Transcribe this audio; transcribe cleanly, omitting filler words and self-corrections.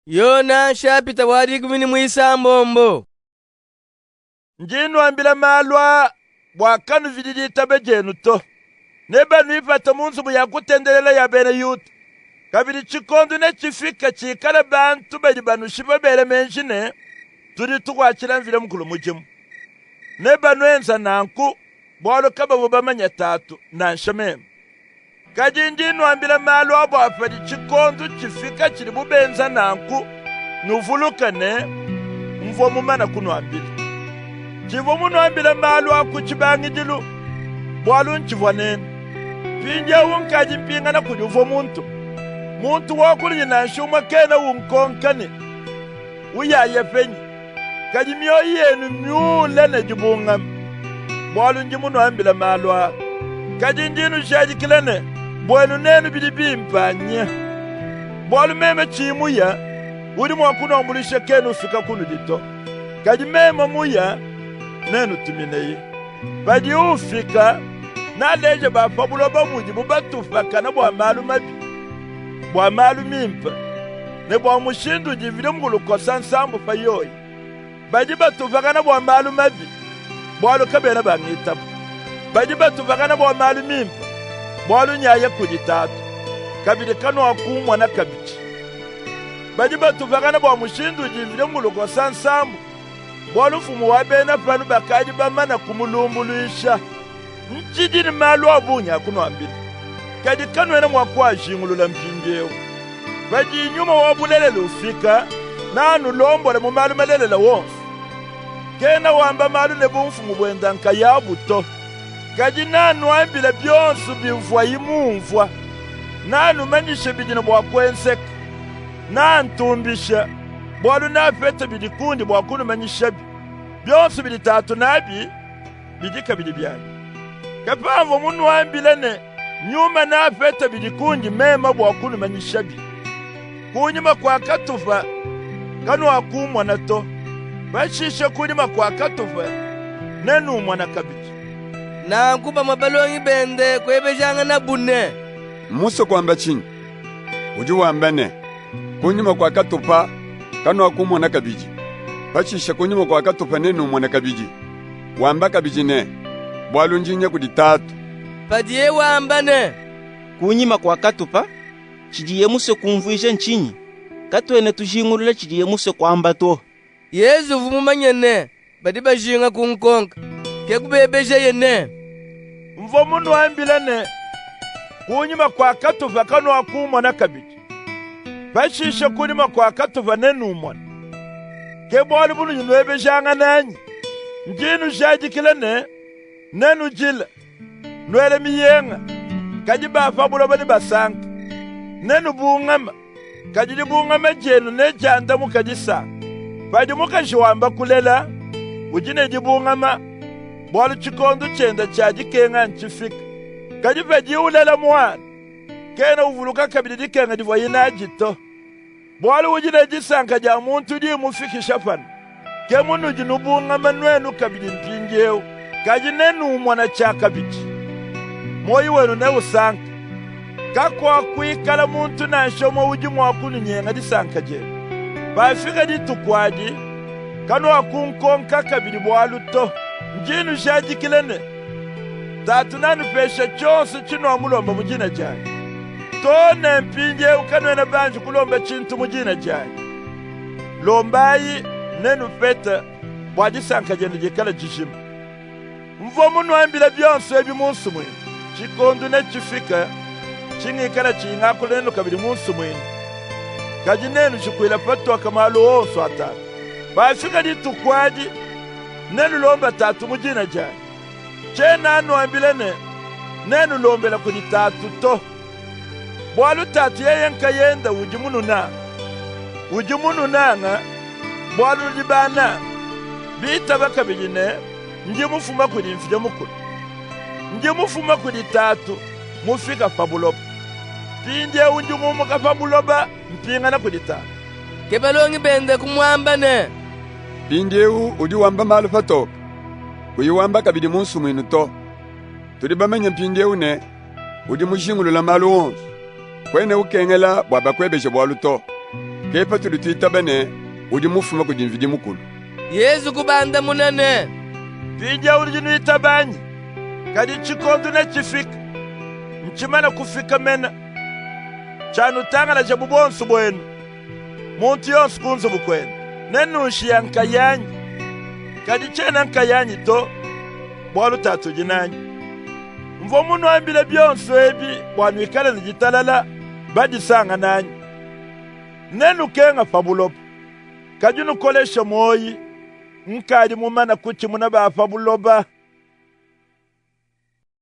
Yona shapita wadi kumini mwisambombo. Njinu ambila malwa bwakanu vididi tabe jenu to. Neba nuipata munsu bu yakutendelela ya bene yutu. Kabili chikondu ne chifika chikala bantu bedi banushiba bele menjine. Turi tukwachila mvile mkulu mujimu. Neba nuenza nanku bwalo kaba bubamanya tatu na nshamemu. Kaji njinu ambila malwa bwafadi chikondu chifika chili bubenza nanku nuvulukane mvomu mana kunu ambila. Chivomu nuambila malwa kuchibangidilu bwalu nchivwanene. Pinja unkaji mpinga na kujuvo muntu wakuli na nshuma kena unkonkane uyaye penyi kaji myo yenu myule ne jibungam bwalu njimu nuambila malwa kaji njinu shaji kilene bwelu nenu bidibimpanya bwalu meme chimuya uli mwakuna ombulisha kenu ufika kunu dito kaji meme muya nenu tumineye badi ufika na leje bafabulo bamuji bubatufaka na bwa malu mabi bwa malu mimpa ne bwa mushindu jivile mgulukosa nsambu fayoyi badi batufaka na bwa malu mabi bwalu kabena bangitabu badi batufaka na bwa malu mimpa bwalu nyaye kujitatu kabili kanu wakumwa na kabichi badi batufaka na bwa mushindu jivile mgulukosa nsambu bwalu fumu wabena panu bakaji bamana kumulumbuluisha nchidini malu abunya kuno ambili kadi kanu ene mwakwa jingulula mpinjeo baji nyuma wabulele lufika nanu lombole mu malu malele wonfu kena wamba malu ne bumfu mubwenda nka yabuto kadi nanu ambile byonsu bivwa imumvwa nanu manyishe bidina bwakwenseka nantumbisha bwalu nafete bidikundi bwakunu manyisha byonsu biditatu nabi bidika bidibyanyi kapamvo munu wambilene nyuma nafete bidikundi mema bwakunu manyishabi kunyuma kwa katufa kanu wakumwa na to bashishe kunyuma kwa katufa nenu mwana kabiji na kuba mabalongi bende kwebejanga na bune muso kwamba chini uji wambane kunyuma kwa katufa kanu wakumwa na kabiji bashishe kunyuma kwa katufa nenu mwana kabiji wamba kabiji ne bwalu njinya kuditatu padiye wambane kunyima kwa katupa chidiye muse kumvuisha nchinyi katwene tujingulula chidiye muse kwamba to Yesu vumumanyene badi bajinga kunkonka kekubebeje yene mvo munu ambilane kunyima kwa katufa kanu wakumwa na kabiji bashishe kunyima kwa katufa nenu mwana kebwalu bunu yinwebejanga nanyi njinu shajikilene nenu jila nwele miyenga kaji bafabulo bani basanka nenu bungama kaji bungama jenu ne janda mukajisanga badi mukashiwamba kulela ujine jibungama bwalu chikondo chenda chaji kenga nchifika kaji badi ulela mwana kena uvuluka kabidi dikenga divayina jito bwalu ujine jisanka ja muntu di mufikisha pana kemunu jinubungama nwenu kabidi mpinjeo kaji nenu mwana chaka bichi moyi wenu ne usanka kakwa kuikala muntu na nshomo ujimu wakunu nyenga di sanka je bafika di tukwaji kanu wakunkonka kabidi bwalu to njinu shaji kilene tatu nanu pesha chonsu chinu wa mulomba mujina jai to ne mpinje ukanu ene banju kulomba chintu mujina jai lombayi nenu peta bwaji sanka jenu jikala jishimu mvo munu ambila byonsu ebi munsu mwini chikondu ne chifika chingikala chingakula nenu kabili munsu mwini kaji nenu chikwila patu wakamalu onsu atatu bafika di tukwaji nenu lomba tatu mujina jai chena anu ambilene nenu lombela kuni tatu to bwalu tatu yeyenka yenda ujimunu nanga bwalu libana bita bakabili ne njimufuma kudi mfide mukulu njimufuma kudi tatu mufika fabuloba pinje unjumumuka fabuloba mpinga na kudi tatu kebalongi bende kumwambane pinjewu udi wamba malu fatoka kuyiwamba kabidi munsu mwinu to tuli bamenya pinjewu ne udi mushingulula malu onsu kwene ukengela bwaba kwebeshe bwalu to kepa tuli tuitabane udi mufuma kudimvidi mukulu. Yesu kubanda munene. Pija uli jinu itabanyi. Kadi chikondo ne chifika. Nchimana kufika mena. Chanu tanga na jabu bonsu bwenu. Muntu yonsu kunzu bukwenu. Nenushi ya nkayanyi. Kadi chena nkayanyi to. Bwalu tatu jinanyi. Mvo munu ambile byonsu ebi. Bwanu ikale zijitalala. Badi sanga nanyi. Nenu kenga fabulopo. Kajunu kolesha moyi. Nkadi mumana kuchi munaba fabuloba.